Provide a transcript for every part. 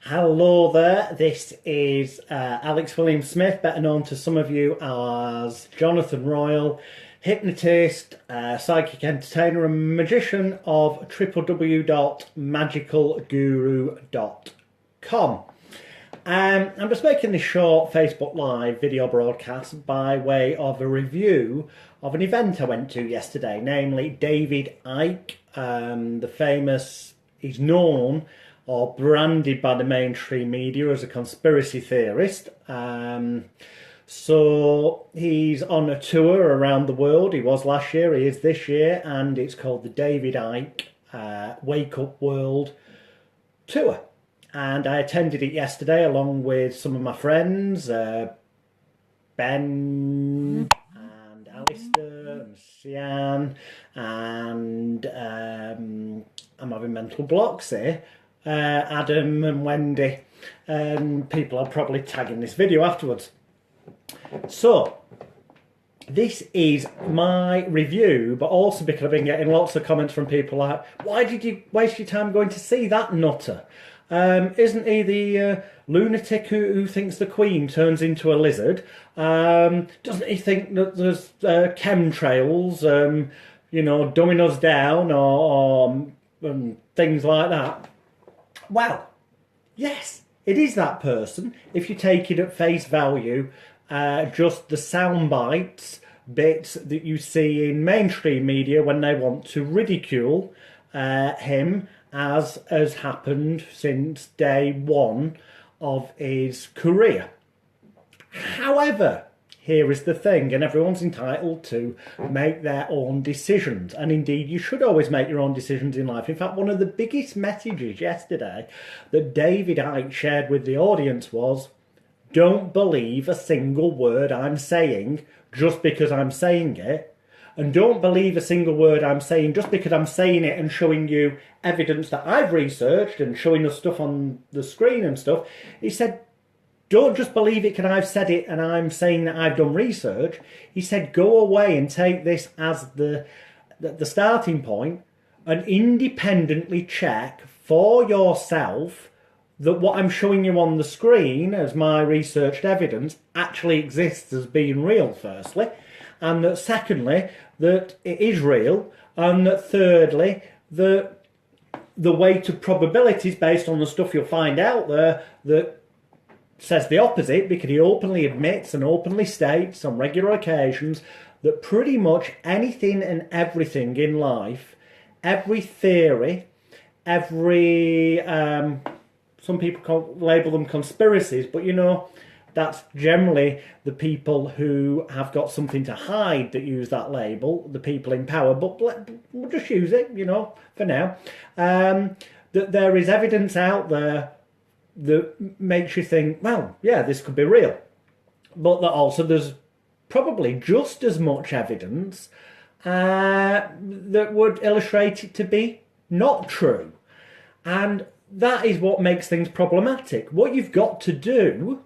Hello there, this is Alex William Smith, better known to some of you as Jonathan Royle, hypnotist, psychic entertainer and magician of www.magicalguru.com. I'm just making this short Facebook Live video broadcast by way of a review of an event I went to yesterday, namely David Icke, the famous, he's known or branded by the mainstream media as a conspiracy theorist. So he's on a tour around the world. He was last year, he is this year, and it's called the David Icke Wake Up World Tour. And I attended it yesterday along with some of my friends, Ben and Alistair and Sian, and I'm having mental blocks here. Adam and Wendy, and people are probably tagging this video afterwards. So this is my review, but also because I've been getting lots of comments from people like, why did you waste your time going to see that nutter? Isn't he the lunatic who thinks the Queen turns into a lizard? Doesn't he think that there's chemtrails, you know, dumbing us down or things like that? Well, yes, it is that person. If you take it at face value, just the sound bites, bits that you see in mainstream media when they want to ridicule him, as has happened since day one of his career. However, here is the thing, and everyone's entitled to make their own decisions. And indeed, you should always make your own decisions in life. In fact, one of the biggest messages yesterday that David Icke shared with the audience was, don't believe a single word I'm saying just because I'm saying it. And don't believe a single word I'm saying just because I'm saying it and showing you evidence that I've researched and showing us stuff on the screen and stuff. He said, don't just believe it because I've said it and I'm saying that I've done research. He said, go away and take this as the starting point and independently check for yourself that what I'm showing you on the screen as my researched evidence actually exists as being real, firstly. And that secondly, that it is real. And that thirdly, that the weight of probabilities based on the stuff you'll find out there that says the opposite, because he openly admits and openly states on regular occasions that pretty much anything and everything in life, every theory, every some people label them conspiracies, but you know, that's generally the people who have got something to hide that use that label, the people in power, but we'll just use it, you know, for now. That there is evidence out there that makes you think, well, yeah, this could be real. But that also there's probably just as much evidence that would illustrate it to be not true. And that is what makes things problematic. What you've got to do,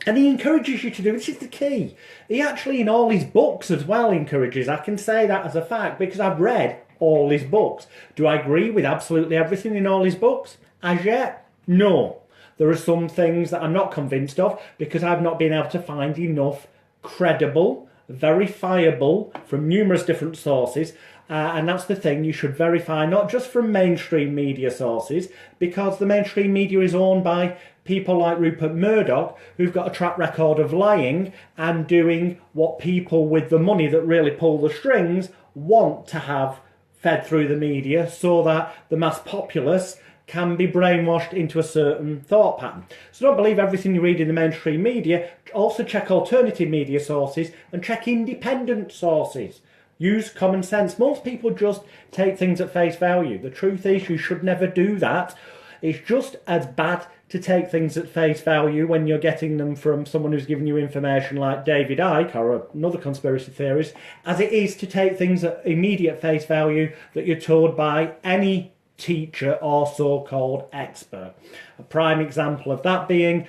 and he encourages you to do, this is the key. He actually, in all his books as well, encourages, I can say that as a fact, because I've read all his books. Do I agree with absolutely everything in all his books? As yet, no. There are some things that I'm not convinced of because I've not been able to find enough credible, verifiable from numerous different sources. And that's the thing, you should verify not just from mainstream media sources, because the mainstream media is owned by people like Rupert Murdoch, who've got a track record of lying and doing what people with the money that really pull the strings want to have fed through the media so that the mass populace can be brainwashed into a certain thought pattern. So don't believe everything you read in the mainstream media. Also check alternative media sources and check independent sources. Use common sense. Most people just take things at face value. The truth is you should never do that. It's just as bad to take things at face value when you're getting them from someone who's giving you information like David Icke or another conspiracy theorist, as it is to take things at immediate face value that you're told by any teacher or so-called expert. A prime example of that being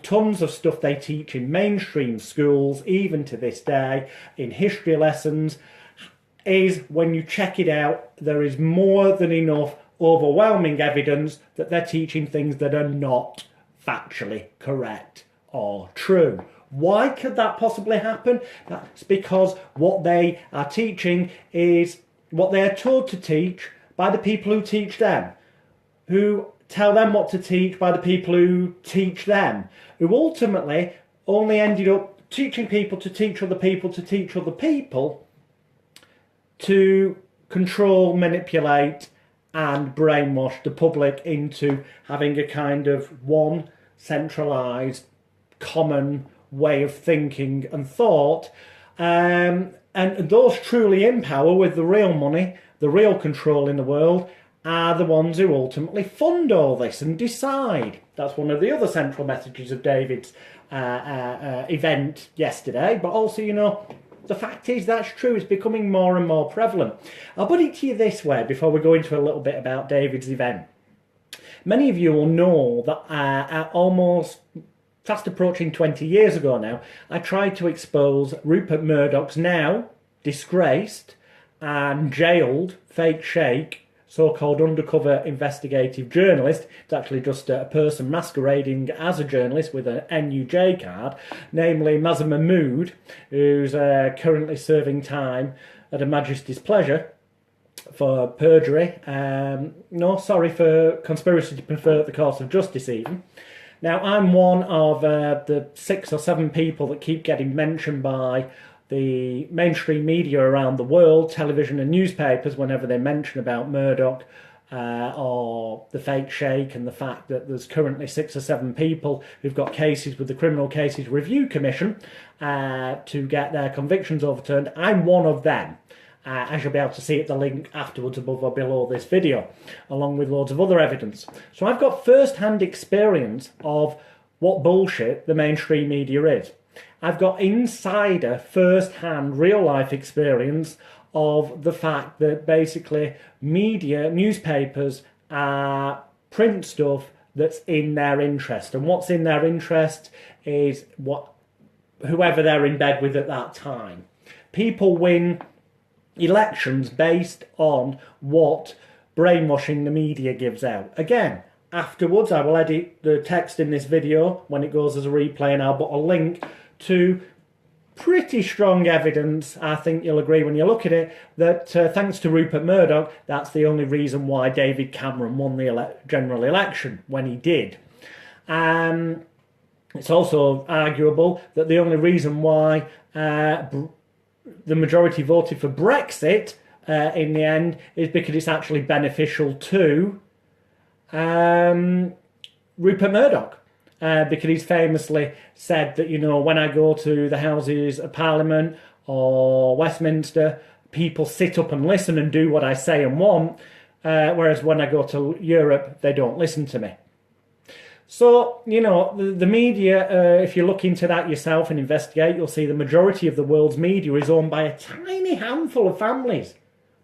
tons of stuff they teach in mainstream schools, even to this day, in history lessons, is when you check it out, there is more than enough overwhelming evidence that they're teaching things that are not factually correct or true. Why could that possibly happen? That's because what they are teaching is what they are told to teach by the people who teach them, who tell them what to teach by the people who teach them, who ultimately only ended up teaching people to teach other people to teach other people to control, manipulate and brainwash the public into having a kind of one centralised common way of thinking and thought, and those truly in power with the real money, the real control in the world, are the ones who ultimately fund all this and decide. That's one of the other central messages of David's event yesterday. But also, you know, the fact is that's true. It's becoming more and more prevalent. I'll put it to you this way before we go into a little bit about David's event. Many of you will know that almost fast approaching 20 years ago now, I tried to expose Rupert Murdoch's now disgraced and jailed fake sheikh, so-called undercover investigative journalist. It's actually just a person masquerading as a journalist with an NUJ card, namely Mazher Mahmood, who's currently serving time at Her Majesty's pleasure for perjury. For conspiracy to pervert the course of justice even. Now, I'm one of the 6 or 7 people that keep getting mentioned by the mainstream media around the world, television and newspapers, whenever they mention about Murdoch or the fake sheikh and the fact that there's currently 6 or 7 people who've got cases with the Criminal Cases Review Commission to get their convictions overturned. I'm one of them. As you'll be able to see at the link afterwards above or below this video, along with loads of other evidence. So I've got first-hand experience of what bullshit the mainstream media is. I've got insider, first-hand, real-life experience of the fact that basically media, newspapers, print stuff that's in their interest. And what's in their interest is whoever they're in bed with at that time. People win elections based on what brainwashing the media gives out. Again, afterwards I will edit the text in this video when it goes as a replay, and I'll put a link to pretty strong evidence, I think you'll agree when you look at it, that thanks to Rupert Murdoch, that's the only reason why David Cameron won the general election when he did. It's also arguable that the only reason why the majority voted for Brexit in the end is because it's actually beneficial to Rupert Murdoch. Because he's famously said that, you know, when I go to the Houses of Parliament or Westminster, people sit up and listen and do what I say and want, whereas when I go to Europe, they don't listen to me. So, you know, the media, if you look into that yourself and investigate, you'll see the majority of the world's media is owned by a tiny handful of families.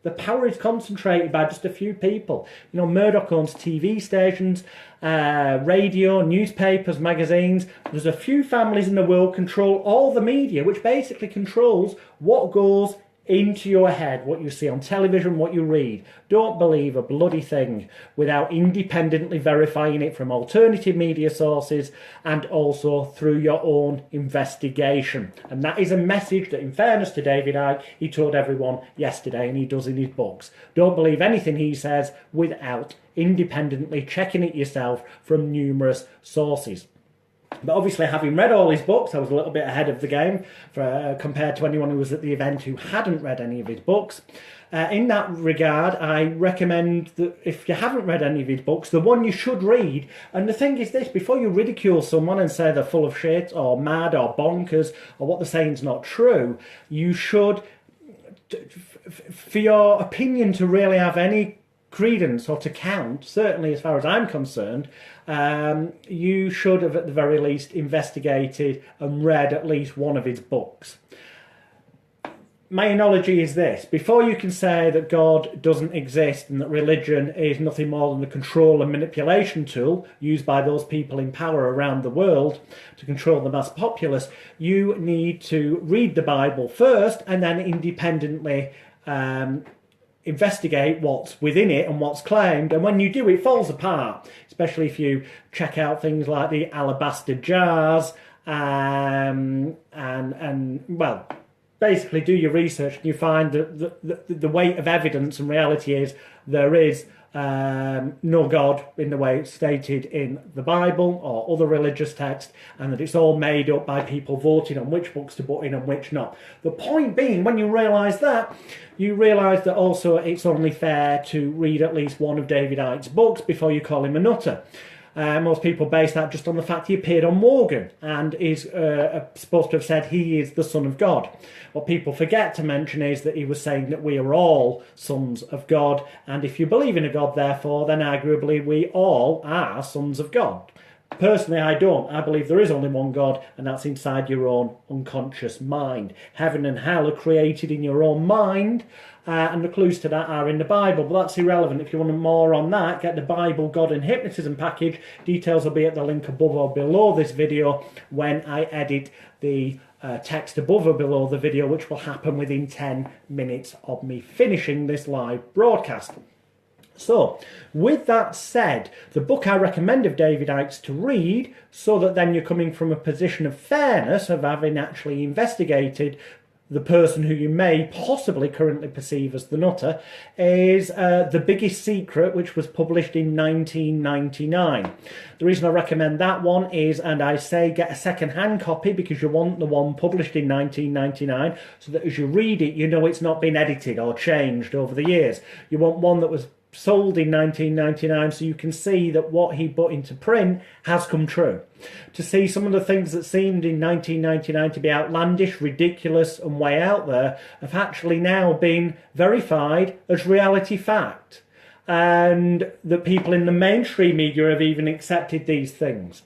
The power is concentrated by just a few people. You know, Murdoch owns TV stations, radio, newspapers, magazines. There's a few families in the world control all the media, which basically controls what goes into your head, what you see on television, what you read. Don't believe a bloody thing without independently verifying it from alternative media sources and also through your own investigation. And that is a message that, in fairness to David Icke, he told everyone yesterday, and he does in his books. Don't believe anything he says without independently checking it yourself from numerous sources. But obviously, having read all his books, I was a little bit ahead of the game compared to anyone who was at the event who hadn't read any of his books. In that regard, I recommend that if you haven't read any of his books, the one you should read, and the thing is this, before you ridicule someone and say they're full of shit or mad or bonkers or what they're saying is not true, you should, for your opinion to really have any credence or to count, certainly as far as I'm concerned, you should have at the very least investigated and read at least one of his books. My analogy is this: before you can say that God doesn't exist and that religion is nothing more than a control and manipulation tool used by those people in power around the world to control the mass populace, you need to read the Bible first and then independently investigate what's within it and what's claimed, and when you do, it falls apart, especially if you check out things like the alabaster jars, and well, basically do your research, and you find that the weight of evidence and reality is there is no God in the way it's stated in the Bible or other religious texts, and that it's all made up by people voting on which books to put in and which not. The point being, when you realise that, you realise that also it's only fair to read at least one of David Icke's books before you call him a nutter. Most people base that just on the fact he appeared on Morgan and is supposed to have said he is the Son of God. What people forget to mention is that he was saying that we are all sons of God, and if you believe in a God, therefore, then arguably we all are sons of God. Personally, I don't. I believe there is only one God, and that's inside your own unconscious mind. Heaven and hell are created in your own mind, and the clues to that are in the Bible, but that's irrelevant. If you want more on that, get the Bible, God and Hypnotism package. Details will be at the link above or below this video when I edit the text above or below the video, which will happen within 10 minutes of me finishing this live broadcast. So, with that said, the book I recommend of David Icke's to read, so that then you're coming from a position of fairness, of having actually investigated the person who you may possibly currently perceive as the nutter, is The Biggest Secret, which was published in 1999. The reason I recommend that one is, and I say get a second-hand copy because you want the one published in 1999, so that as you read it, you know it's not been edited or changed over the years. You want one that was sold in 1999, so you can see that what he put into print has come true. To see some of the things that seemed in 1999 to be outlandish, ridiculous and way out there have actually now been verified as reality fact, and that people in the mainstream media have even accepted these things.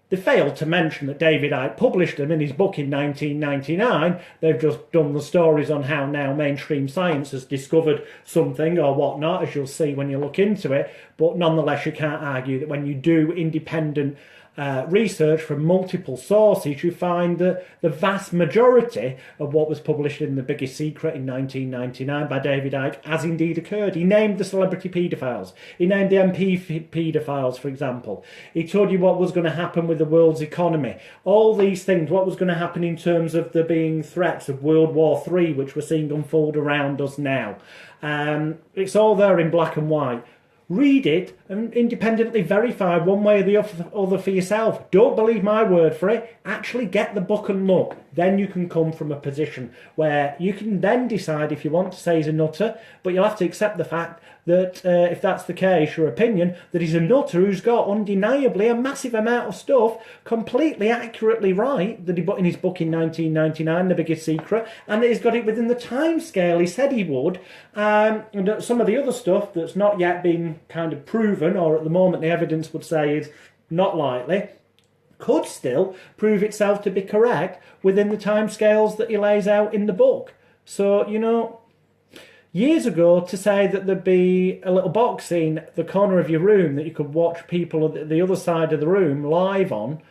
They failed to mention that David Icke published them in his book in 1999. They've just done the stories on how now mainstream science has discovered something or whatnot, as you'll see when you look into it. But nonetheless, you can't argue that when you do independent research from multiple sources, you find that the vast majority of what was published in The Biggest Secret in 1999 by David Icke has indeed occurred. He named the celebrity paedophiles. He named the MP paedophiles, for example. He told you what was going to happen with the world's economy. All these things, what was going to happen in terms of there being threats of World War III, which we're seeing unfold around us now. It's all there in black and white. Read it and independently verify one way or the other for yourself. Don't believe my word for it. Actually get the book and look. Then you can come from a position where you can then decide if you want to say he's a nutter, but you'll have to accept the fact that if that's the case, your opinion, that he's a nutter who's got undeniably a massive amount of stuff completely accurately right that he put in his book in 1999, The Biggest Secret, and that he's got it within the time scale he said he would, and some of the other stuff that's not yet been kind of proven, or at the moment the evidence would say is not likely, could still prove itself to be correct within the timescales that he lays out in the book. So, you know, years ago, to say that there'd be a little box in the corner of your room that you could watch people at the other side of the room live on,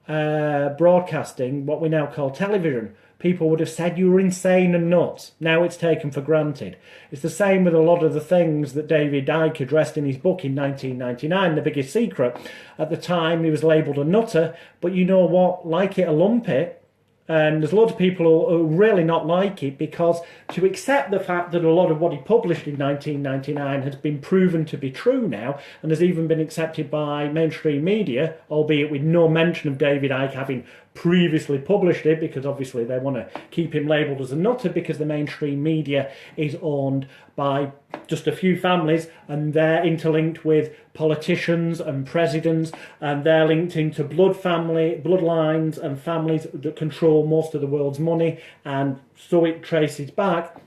broadcasting what we now call television, people would have said you were insane and nuts. Now it's taken for granted. It's the same with a lot of the things that David Icke addressed in his book in 1999, The Biggest Secret. At the time, he was labelled a nutter, but you know what? Like it or lump it, and there's loads of people who really not like it, because to accept the fact that a lot of what he published in 1999 has been proven to be true now, and has even been accepted by mainstream media, albeit with no mention of David Icke having previously published it, because obviously they want to keep him labelled as a nutter because the mainstream media is owned by just a few families, and they're interlinked with politicians and presidents, and they're linked into bloodlines and families that control most of the world's money, and so it traces back.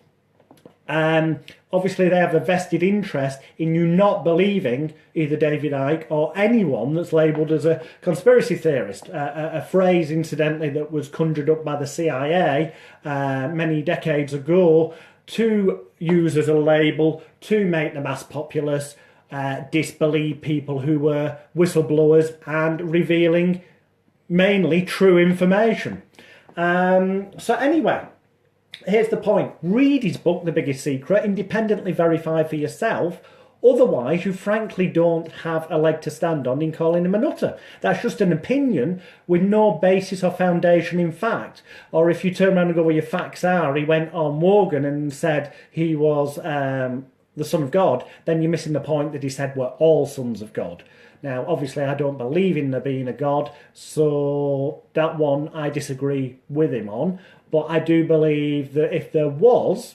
Obviously they have a vested interest in you not believing either David Icke or anyone that's labelled as a conspiracy theorist, a phrase incidentally that was conjured up by the CIA many decades ago to use as a label to make the mass populace disbelieve people who were whistleblowers and revealing mainly true information. So anyway, here's the point. Read his book, The Biggest Secret, independently verify for yourself. Otherwise, you frankly don't have a leg to stand on in calling him a nutter. That's just an opinion with no basis or foundation in fact. Or if you turn around and go, well, your facts are, he went on Wogan and said he was the Son of God, then you're missing the point that he said we're all sons of God. Now, obviously, I don't believe in there being a God, so that one I disagree with him on. But I do believe that if there was,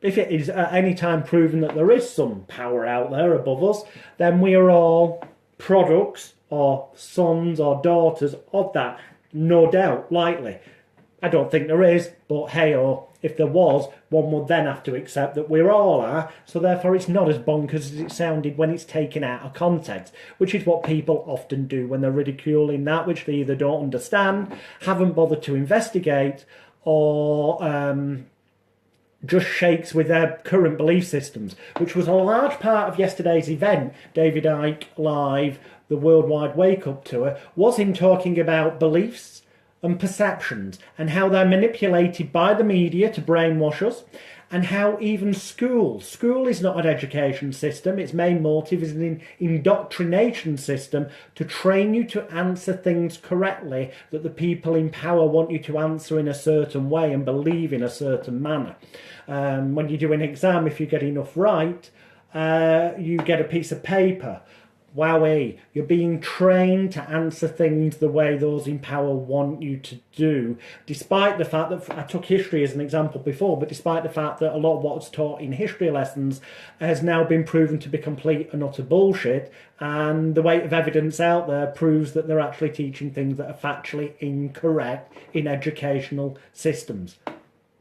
if it is at any time proven that there is some power out there above us, then we are all products or sons or daughters of that, no doubt, likely. I don't think there is, but hey-oh, if there was, one would then have to accept that we all are, so therefore it's not as bonkers as it sounded when it's taken out of context, which is what people often do when they're ridiculing that which they either don't understand, haven't bothered to investigate, or just shakes with their current belief systems, which was a large part of yesterday's event, David Icke Live, the Worldwide Wake Up Tour, was him talking about beliefs and perceptions and how they're manipulated by the media to brainwash us, and how even school is not an education system. Its main motive is an indoctrination system to train you to answer things correctly that the people in power want you to answer in a certain way and believe in a certain manner. When you do an exam, if you get enough right, you get a piece of paper. Wowee, you're being trained to answer things the way those in power want you to do, despite the fact that, I took history as an example before, but despite the fact that a lot of what's taught in history lessons has now been proven to be complete and utter bullshit, and the weight of evidence out there proves that they're actually teaching things that are factually incorrect in educational systems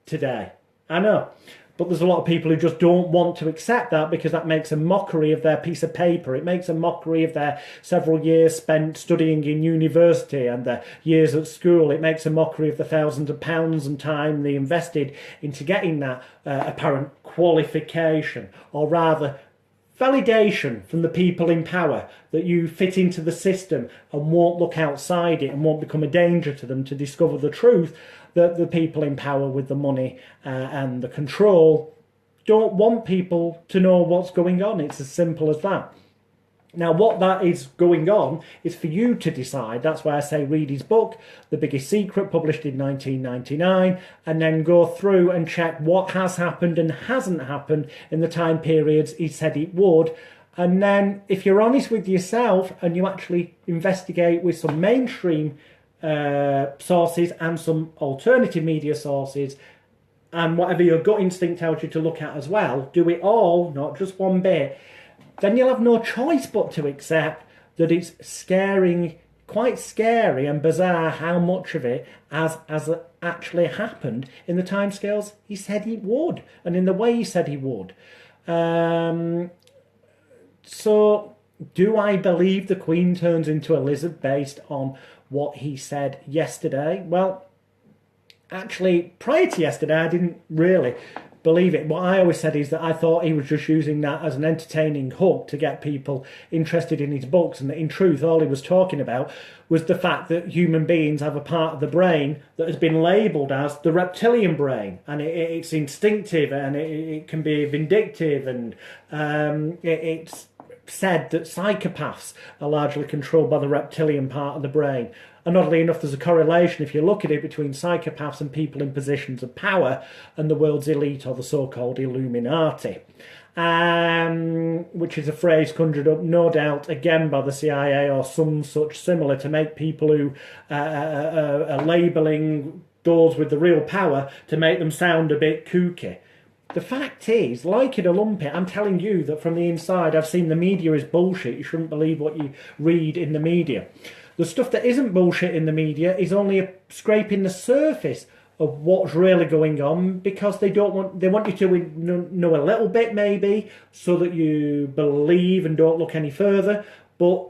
today. I know. But there's a lot of people who just don't want to accept that because that makes a mockery of their piece of paper. It makes a mockery of their several years spent studying in university and their years at school. It makes a mockery of the thousands of pounds and time they invested into getting that apparent qualification, or rather validation from the people in power that you fit into the system and won't look outside it and won't become a danger to them to discover the truth that the people in power with the money and the control don't want people to know what's going on. It's as simple as that. Now, what that is going on is for you to decide. That's why I say read his book, The Biggest Secret, published in 1999, and then go through and check what has happened and hasn't happened in the time periods he said it would. And then, if you're honest with yourself and you actually investigate with some mainstream sources and some alternative media sources, and whatever your gut instinct tells you to look at as well, do it all, not just one bit, then you'll have no choice but to accept that it's quite scary and bizarre how much of it has actually happened in the timescales he said he would, and in the way he said he would. So, do I believe the Queen turns into a lizard based on what he said yesterday? Well, actually, prior to yesterday, I didn't really believe it. What I always said is that I thought he was just using that as an entertaining hook to get people interested in his books, and that in truth all he was talking about was the fact that human beings have a part of the brain that has been labelled as the reptilian brain, and it's instinctive and it can be vindictive, and it's said that psychopaths are largely controlled by the reptilian part of the brain. And oddly enough, there's a correlation, if you look at it, between psychopaths and people in positions of power and the world's elite, or the so-called Illuminati. Which is a phrase conjured up, no doubt, again by the CIA or some such similar, to make people who are labelling those with the real power to make them sound a bit kooky. The fact is, like it or lump it, I'm telling you that from the inside, I've seen the media is bullshit. You shouldn't believe what you read in the media. The stuff that isn't bullshit in the media is only scraping the surface of what's really going on, because they want you to know a little bit maybe, so that you believe and don't look any further. But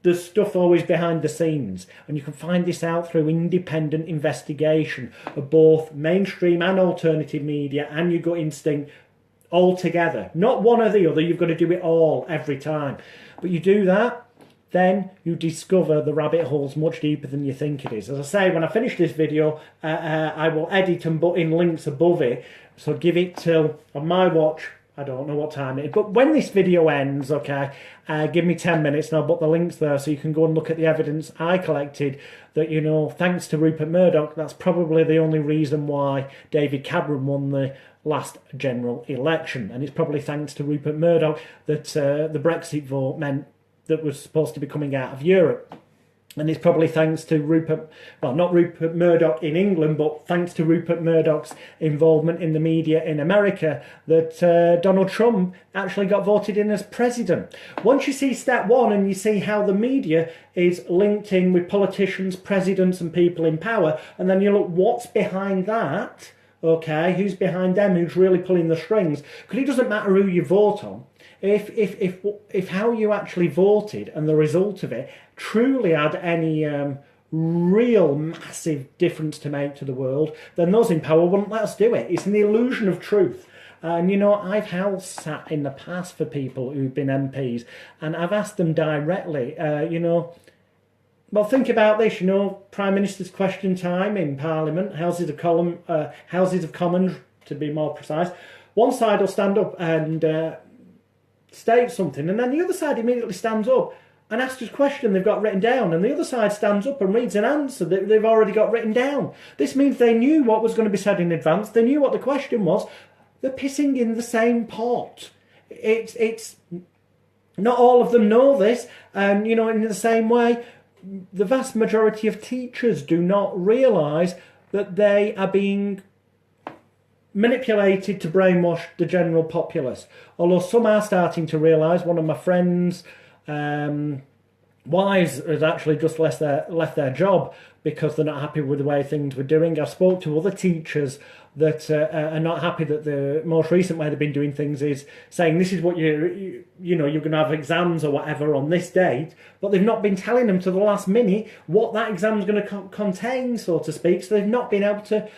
there's stuff always behind the scenes, and you can find this out through independent investigation of both mainstream and alternative media and your gut instinct all together. Not one or the other, you've got to do it all every time. But you do that, then you discover the rabbit hole's much deeper than you think it is. As I say, when I finish this video, I will edit and put in links above it. So give it till, on my watch, I don't know what time it is, but when this video ends, okay, give me 10 minutes and I'll put the links there so you can go and look at the evidence I collected that, you know, thanks to Rupert Murdoch, that's probably the only reason why David Cameron won the last general election. And it's probably thanks to Rupert Murdoch that the Brexit vote meant that was supposed to be coming out of Europe. And it's probably thanks to Rupert, well, not Rupert Murdoch in England, but thanks to Rupert Murdoch's involvement in the media in America that Donald Trump actually got voted in as president. Once you see step one and you see how the media is linked in with politicians, presidents and people in power, and then you look what's behind that, okay, who's behind them, who's really pulling the strings, because it doesn't matter who you vote on. If how you actually voted and the result of it truly had any real massive difference to make to the world, then those in power wouldn't let us do it. It's an illusion of truth. And, you know, I've held sat in the past for people who've been MPs, and I've asked them directly, you know, well, think about this, you know, Prime Minister's question time in Parliament, Houses of Commons, to be more precise. One side will stand up and state something, and then the other side immediately stands up and asks a question they've got written down, and the other side stands up and reads an answer that they've already got written down. This means they knew what was going to be said in advance, they knew what the question was. They're pissing in the same pot. It's not all of them know this, and, you know, in the same way, the vast majority of teachers do not realise that they are being manipulated to brainwash the general populace. Although some are starting to realise. One of my friends' wives has actually just left their job because they're not happy with the way things were doing. I've spoke to other teachers that are not happy that the most recent way they've been doing things is saying this is what you know, you're going to have exams or whatever on this date, but they've not been telling them to the last minute what that exam's going to contain, so to speak. So they've not been able to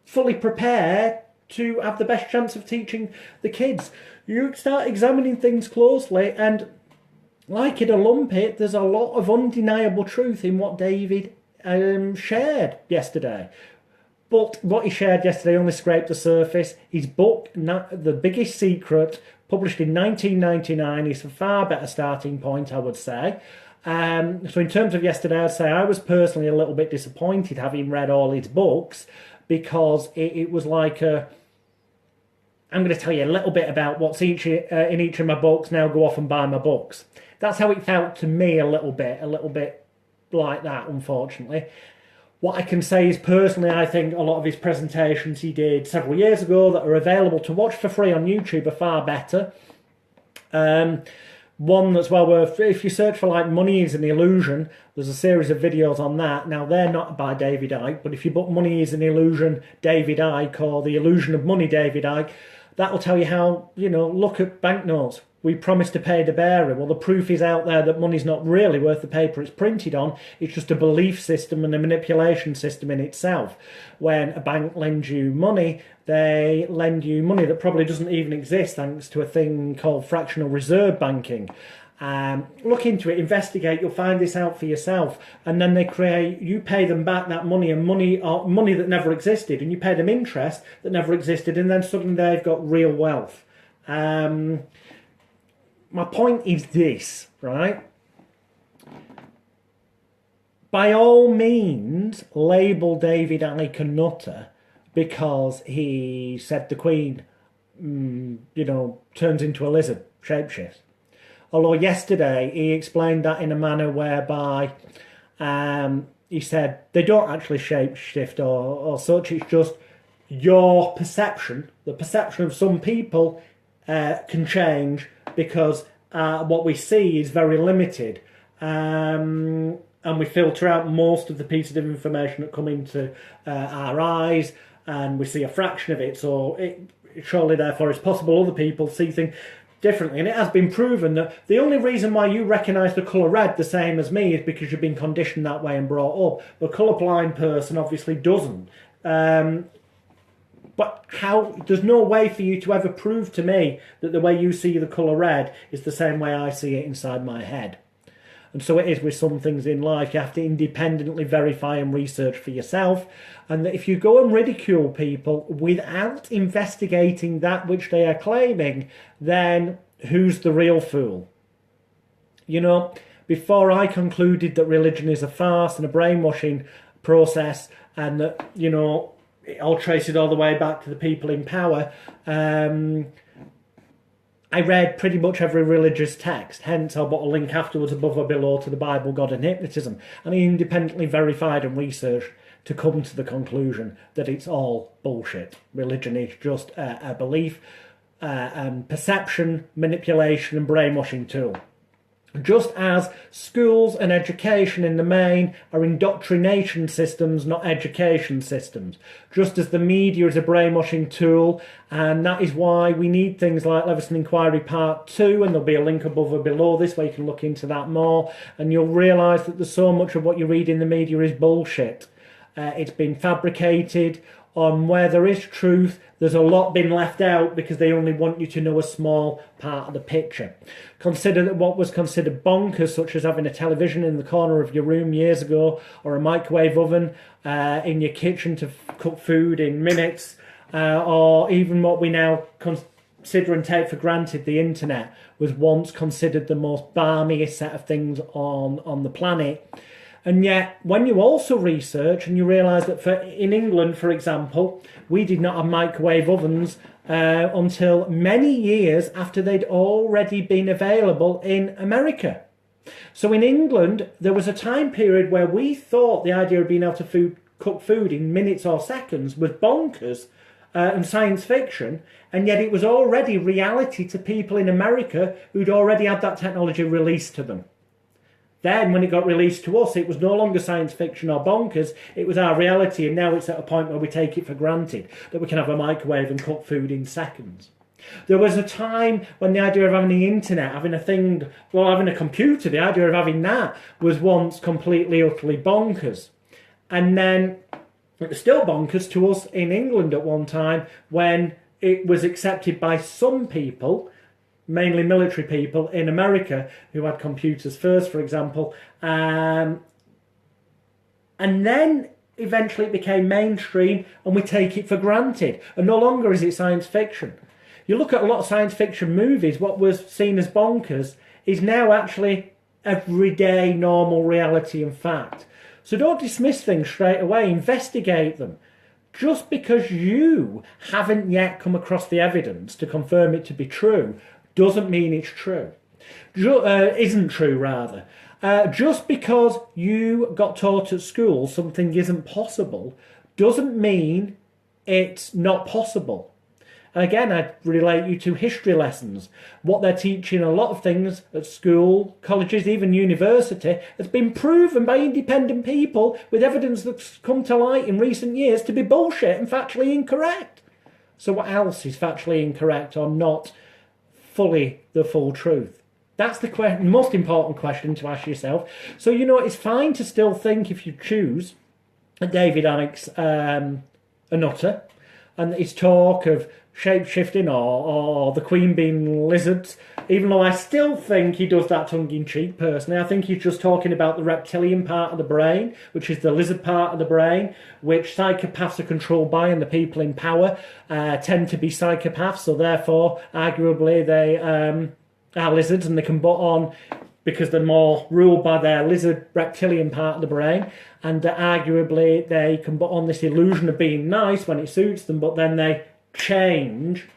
fully prepare to have the best chance of teaching the kids. You start examining things closely, and like it or lump it, there's a lot of undeniable truth in what David shared yesterday. But what he shared yesterday only scraped the surface. His book, The Biggest Secret, published in 1999, is a far better starting point, I would say. So in terms of yesterday, I'd say I was personally a little bit disappointed having read all his books, because it was like I'm going to tell you a little bit about what's in each of my books, now go off and buy my books. That's how it felt to me, a little bit like that, unfortunately. What I can say is, personally, I think a lot of his presentations he did several years ago that are available to watch for free on YouTube are far better. One that's well worth, if you search for like Money is an Illusion, there's a series of videos on that. Now, they're not by David Icke, but if you book Money is an Illusion David Icke, or The Illusion of Money David Icke, that'll tell you how, you know, look at banknotes. We promise to pay the bearer. Well, the proof is out there that money's not really worth the paper it's printed on. It's just a belief system and a manipulation system in itself. When a bank lends you money, they lend you money that probably doesn't even exist, thanks to a thing called fractional reserve banking. Look into it, investigate, you'll find this out for yourself. And then they create, you pay them back that money, and money that never existed, and you pay them interest that never existed, and then suddenly they've got real wealth. My point is this, right? By all means, label David Icke a nutter because he said the Queen, you know, turns into a lizard, shapeshifts. Although yesterday he explained that in a manner whereby he said they don't actually shapeshift or such, it's just your perception, the perception of some people can change, because what we see is very limited, and we filter out most of the pieces of information that come into our eyes, and we see a fraction of it. So surely therefore it's possible other people see things differently, and it has been proven that the only reason why you recognise the colour red the same as me is because you've been conditioned that way and brought up. The colourblind person obviously doesn't. But how? There's no way for you to ever prove to me that the way you see the colour red is the same way I see it inside my head. And so it is with some things in life. You have to independently verify and research for yourself. And that if you go and ridicule people without investigating that which they are claiming, then who's the real fool? You know, before I concluded that religion is a farce and a brainwashing process, and that, you know, I'll trace it all the way back to the people in power, I read pretty much every religious text. Hence, I'll put a link afterwards above or below to the Bible, God and Hypnotism. And I independently verified and researched to come to the conclusion that it's all bullshit. Religion is just a belief and perception, manipulation and brainwashing tool. Just as schools and education in the main are indoctrination systems, not education systems. Just as the media is a brainwashing tool, and that is why we need things like Leveson Inquiry Part 2, and there'll be a link above or below this where you can look into that more, and you'll realise that there's so much of what you read in the media is bullshit. It's been fabricated. On where there is truth, there's a lot been left out because they only want you to know a small part of the picture. Consider that what was considered bonkers, such as having a television in the corner of your room years ago, or a microwave oven in your kitchen to cook food in minutes, or even what we now consider and take for granted, the internet, was once considered the most balmiest set of things on the planet. And yet, when you also research and you realise that in England, for example, we did not have microwave ovens until many years after they'd already been available in America. So in England, there was a time period where we thought the idea of being able to cook food in minutes or seconds was bonkers and science fiction, and yet it was already reality to people in America who'd already had that technology released to them. Then, when it got released to us, it was no longer science fiction or bonkers, it was our reality, and now it's at a point where we take it for granted that we can have a microwave and cook food in seconds. There was a time when the idea of having the internet, having a computer, the idea of having that was once completely, utterly bonkers. And then it was still bonkers to us in England at one time when it was accepted by some people, mainly military people in America who had computers first, for example, and then eventually it became mainstream and we take it for granted, and no longer is it science fiction. You look at a lot of science fiction movies, what was seen as bonkers is now actually everyday normal reality and fact. So don't dismiss things straight away, investigate them. Just because you haven't yet come across the evidence to confirm it to be true doesn't mean it's true. Isn't true, rather. Just because you got taught at school something isn't possible doesn't mean it's not possible. And again, I relate you to history lessons. What they're teaching, a lot of things at school, colleges, even university, has been proven by independent people with evidence that's come to light in recent years to be bullshit and factually incorrect. So what else is factually incorrect or not fully the full truth? That's the most important question to ask yourself. So, you know, it's fine to still think, if you choose, that David Icke's a nutter, and his talk of shape-shifting or the Queen being lizards, even though I still think he does that tongue-in-cheek personally. I think he's just talking about the reptilian part of the brain, which is the lizard part of the brain, which psychopaths are controlled by, and the people in power tend to be psychopaths, so therefore, arguably, they are lizards, and they can butt on because they're more ruled by their lizard reptilian part of the brain, and arguably they can put on this illusion of being nice when it suits them, but then they change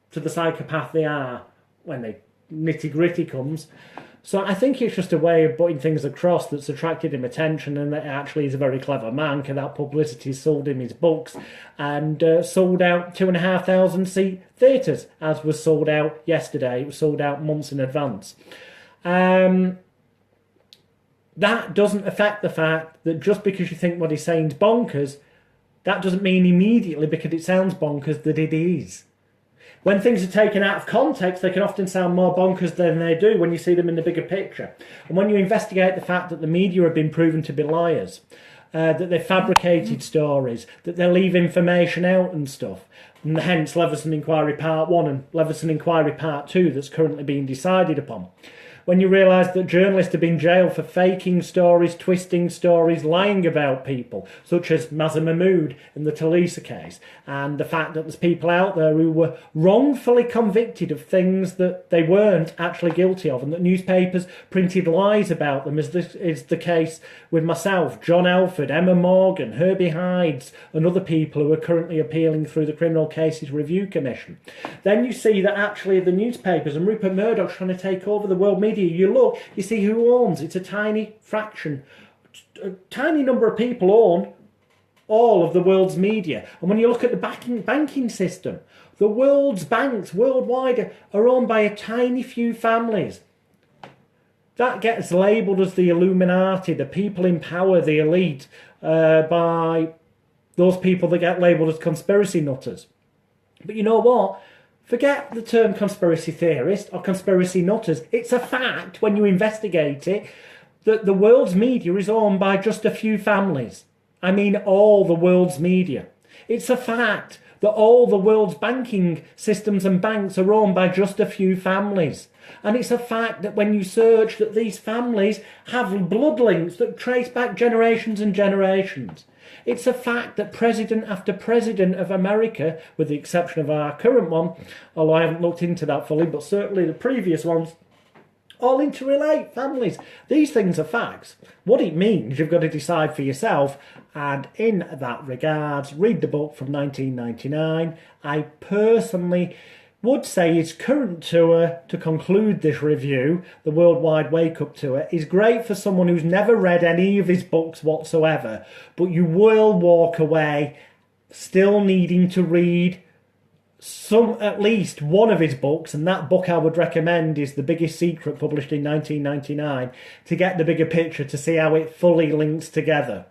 to the psychopath they are when the nitty-gritty comes. So I think it's just a way of putting things across that's attracted him attention, and that actually he's a very clever man, because that publicity sold him his books and sold out 2,500 seat theatres, as was sold out yesterday. It was sold out months in advance. That doesn't affect the fact that just because you think what he's saying is bonkers, that doesn't mean immediately, because it sounds bonkers, that it is. When things are taken out of context, they can often sound more bonkers than they do when you see them in the bigger picture. And when you investigate the fact that the media have been proven to be liars, that they fabricated stories, that they leave information out and stuff, and hence Leveson Inquiry Part 1 and Leveson Inquiry Part 2 that's currently being decided upon. when you realise that journalists have been jailed for faking stories, twisting stories, lying about people, such as Mazher Mahmood in the Talisa case, and the fact that there's people out there who were wrongfully convicted of things that they weren't actually guilty of, and that newspapers printed lies about them, as this is the case with myself, John Elford, Emma Morgan, Herbie Hides, and other people who are currently appealing through the Criminal Cases Review Commission. Then you see that actually the newspapers and Rupert Murdoch trying to take over the world media. You look, you see who owns. It's a tiny fraction. A tiny number of people own all of the world's media. And when you look at the banking system, the world's banks worldwide are owned by a tiny few families. That gets labelled as the Illuminati, the people in power, the elite, by those people that get labelled as conspiracy nutters. But you know what? Forget the term conspiracy theorist or conspiracy nutters. It's a fact, when you investigate it, that the world's media is owned by just a few families. I mean all the world's media. It's a fact that all the world's banking systems and banks are owned by just a few families. And it's a fact that when you search, that these families have blood links that trace back generations and generations. It's a fact that president after president of America, with the exception of our current one, although I haven't looked into that fully, but certainly the previous ones, all interrelate families. These things are facts. What it means, you've got to decide for yourself. And in that regards, read the book from 1999. I personally would say his current tour, to conclude this review, the Worldwide Wake Up Tour, is great for someone who's never read any of his books whatsoever. But you will walk away still needing to read at least one of his books, and that book I would recommend is The Biggest Secret, published in 1999, to get the bigger picture, to see how it fully links together.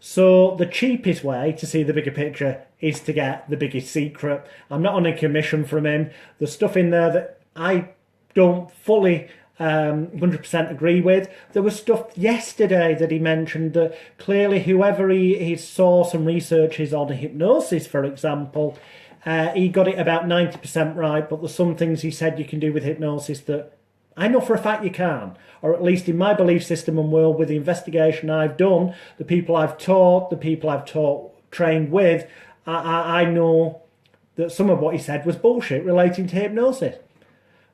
So the cheapest way to see the bigger picture is to get The Biggest Secret. I'm not on a commission from him. There's stuff in there that I don't fully 100% agree with. There was stuff yesterday that he mentioned that clearly whoever his source and research is on hypnosis, for example, he got it about 90% right, but there's some things he said you can do with hypnosis that I know for a fact you can, or at least in my belief system and world, with the investigation I've done, the people I've taught, trained with, I know that some of what he said was bullshit relating to hypnosis,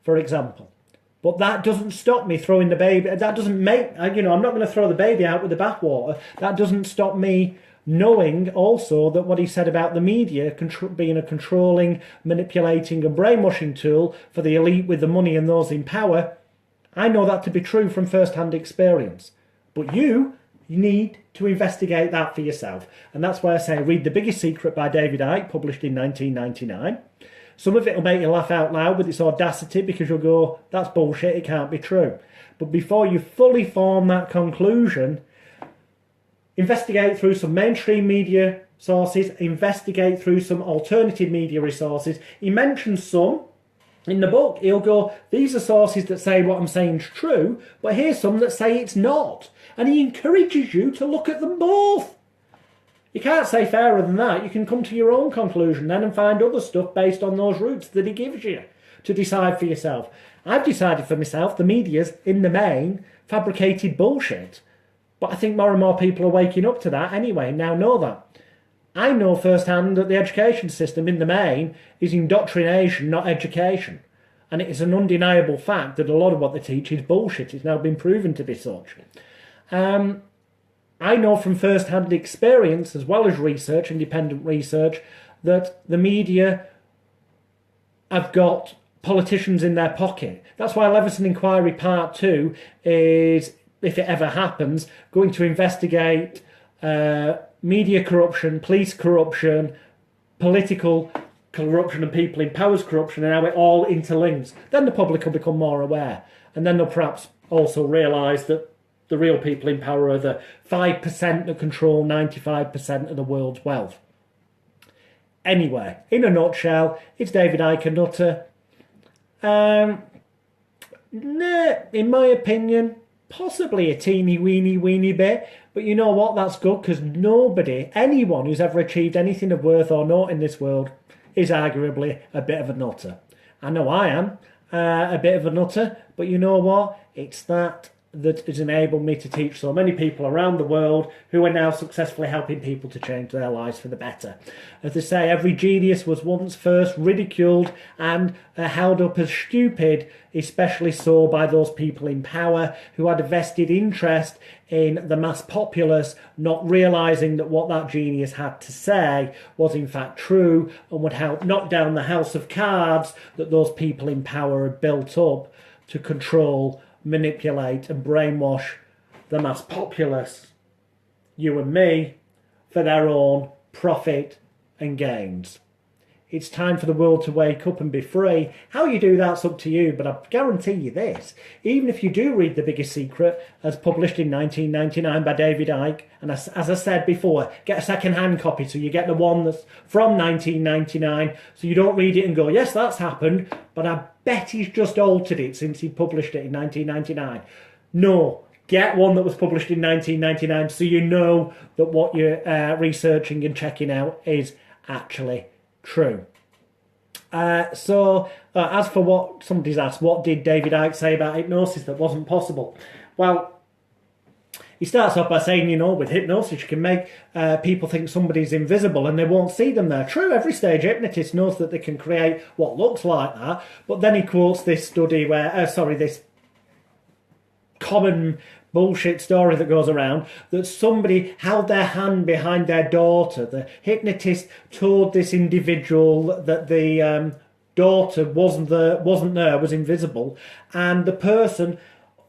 for example. But that doesn't stop me throwing the baby, that doesn't make, I'm not going to throw the baby out with the bathwater. That doesn't stop me knowing also that what he said about the media being a controlling, manipulating and brainwashing tool for the elite with the money and those in power, I know that to be true from first-hand experience. But you need to investigate that for yourself. And that's why I say read The Biggest Secret by David Icke, published in 1999. Some of it will make you laugh out loud with its audacity, because you'll go, that's bullshit, it can't be true. But before you fully form that conclusion, investigate through some mainstream media sources, investigate through some alternative media resources. He mentions some in the book. He'll go, these are sources that say what I'm saying is true, but here's some that say it's not. And he encourages you to look at them both. You can't say fairer than that. You can come to your own conclusion then and find other stuff based on those routes that he gives you to decide for yourself. I've decided for myself the media's, in the main, fabricated bullshit. But I think more and more people are waking up to that anyway, now know that. I know firsthand that the education system, in the main, is indoctrination, not education. And it is an undeniable fact that a lot of what they teach is bullshit. It's now been proven to be such. I know from first-hand experience, as well as research, independent research, that the media have got politicians in their pocket. That's why Leveson Inquiry Part 2 is, if it ever happens, going to investigate media corruption, police corruption, political corruption and people in power's corruption, and how it all interlinks. Then the public will become more aware. And then they'll perhaps also realise that the real people in power are the 5% that control 95% of the world's wealth. Anyway, in a nutshell, it's David Icke, a nutter. In my opinion, possibly a teeny weeny bit, but you know what, that's good, because anyone who's ever achieved anything of worth or note in this world is arguably a bit of a nutter. I know I am a bit of a nutter, but you know what, It's that has enabled me to teach so many people around the world who are now successfully helping people to change their lives for the better. As they say, every genius was once first ridiculed and held up as stupid, especially so by those people in power who had a vested interest in the mass populace, not realising that what that genius had to say was in fact true and would help knock down the house of cards that those people in power had built up to control, manipulate and brainwash the mass populace, you and me, for their own profit and gains. It's time for the world to wake up and be free. How you do that's up to you, but I guarantee you this, even if you do read The Biggest Secret, as published in 1999 by David Icke, and as I said before, get a second-hand copy so you get the one that's from 1999, so you don't read it and go, yes, that's happened, but I bet he's just altered it since he published it in 1999. No, get one that was published in 1999 so you know that what you're researching and checking out is actually true. As for what somebody's asked, what did David Icke say about hypnosis that wasn't possible? Well, he starts off by saying, you know, with hypnosis you can make people think somebody's invisible and they won't see them there. True, every stage hypnotist knows that they can create what looks like that, but then he quotes this study where, this common bullshit story that goes around that somebody held their hand behind their daughter. The hypnotist told this individual that the daughter wasn't there, was invisible, and the person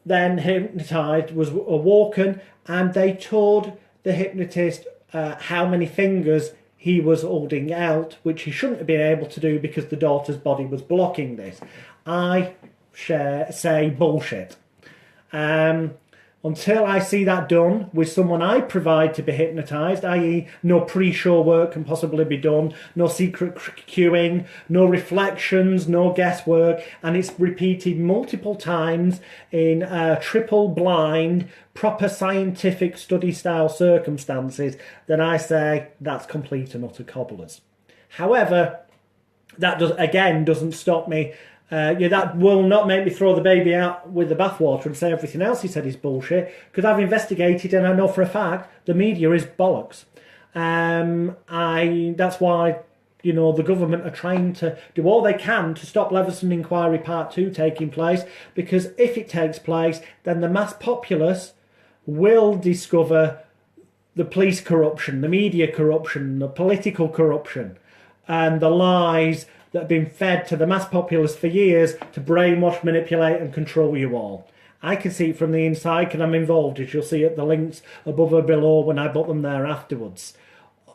then hypnotized was awoken, and they told the hypnotist how many fingers he was holding out, which he shouldn't have been able to do because the daughter's body was blocking this. I say bullshit. Until I see that done with someone I provide to be hypnotised, i.e. no pre-show work can possibly be done, no secret cueing, no reflections, no guesswork, and it's repeated multiple times in triple blind, proper scientific study style circumstances, then I say that's complete and utter cobblers. However, that doesn't stop me. That will not make me throw the baby out with the bathwater and say everything else he said is bullshit, because I've investigated and I know for a fact the media is bollocks. That's why, you know, the government are trying to do all they can to stop Leveson Inquiry Part 2 taking place, because if it takes place, then the mass populace will discover the police corruption, the media corruption, the political corruption, and the lies that have been fed to the mass populace for years to brainwash, manipulate and control you all. I can see it from the inside because I'm involved, as you'll see at the links above or below when I put them there afterwards.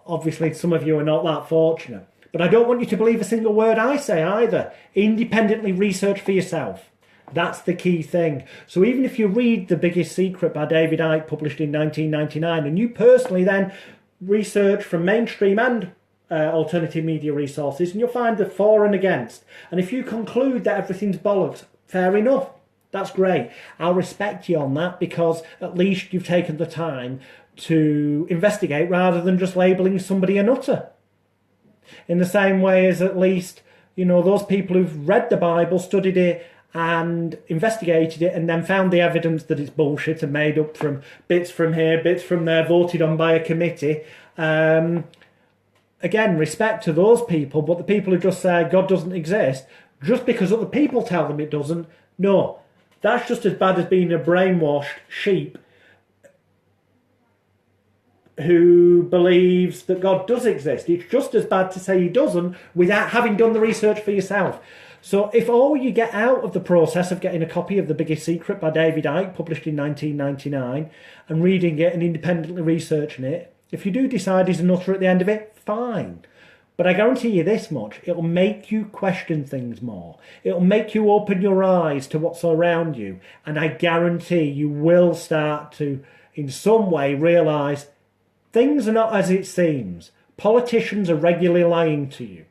Obviously, some of you are not that fortunate. But I don't want you to believe a single word I say either. Independently research for yourself. That's the key thing. So even if you read The Biggest Secret by David Icke, published in 1999, and you personally then research from mainstream and alternative media resources, and you'll find the for and against. And if you conclude that everything's bollocks, fair enough. That's great. I'll respect you on that, because at least you've taken the time to investigate rather than just labelling somebody a nutter. In the same way as at least, you know, those people who've read the Bible, studied it and investigated it and then found the evidence that it's bullshit and made up from bits from here, bits from there, voted on by a committee. Again, respect to those people, but the people who just say God doesn't exist, just because other people tell them it doesn't, no. That's just as bad as being a brainwashed sheep who believes that God does exist. It's just as bad to say he doesn't without having done the research for yourself. So if all you get out of the process of getting a copy of The Biggest Secret by David Icke, published in 1999, and reading it and independently researching it, if you do decide he's a nutter at the end of it, fine. But I guarantee you this much, it'll make you question things more. It'll make you open your eyes to what's around you. And I guarantee you will start to, in some way, realise things are not as it seems. Politicians are regularly lying to you.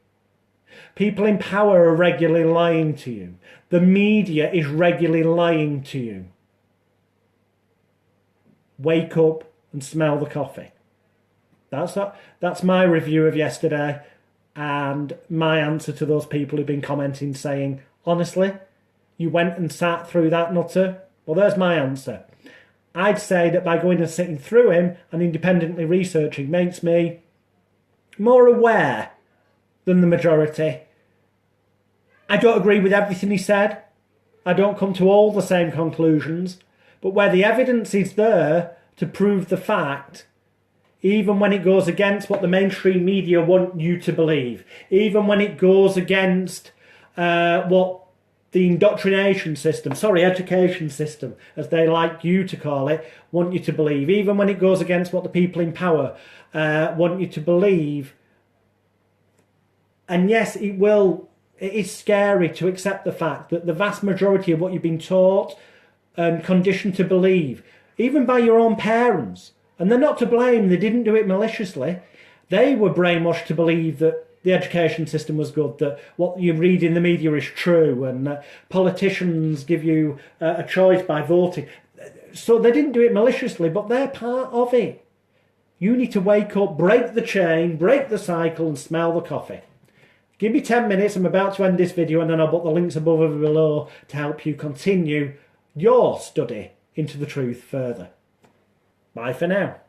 People in power are regularly lying to you. The media is regularly lying to you. Wake up and smell the coffee. That's my review of yesterday, and my answer to those people who've been commenting saying, honestly, you went and sat through that nutter? Well, there's my answer. I'd say that by going and sitting through him and independently researching makes me more aware than the majority. I don't agree with everything he said. I don't come to all the same conclusions. But where the evidence is there to prove the fact, even when it goes against what the mainstream media want you to believe, even when it goes against what the indoctrination system, education system, as they like you to call it, want you to believe, even when it goes against what the people in power want you to believe. And yes, it is scary to accept the fact that the vast majority of what you've been taught and conditioned to believe, even by your own parents, and they're not to blame, they didn't do it maliciously, they were brainwashed to believe that the education system was good, that what you read in the media is true, and politicians give you a choice by voting. So they didn't do it maliciously, but they're part of it. You need to wake up, break the chain, break the cycle, and smell the coffee. Give me 10 minutes, I'm about to end this video, and then I'll put the links above and below to help you continue your study into the truth further. Bye for now.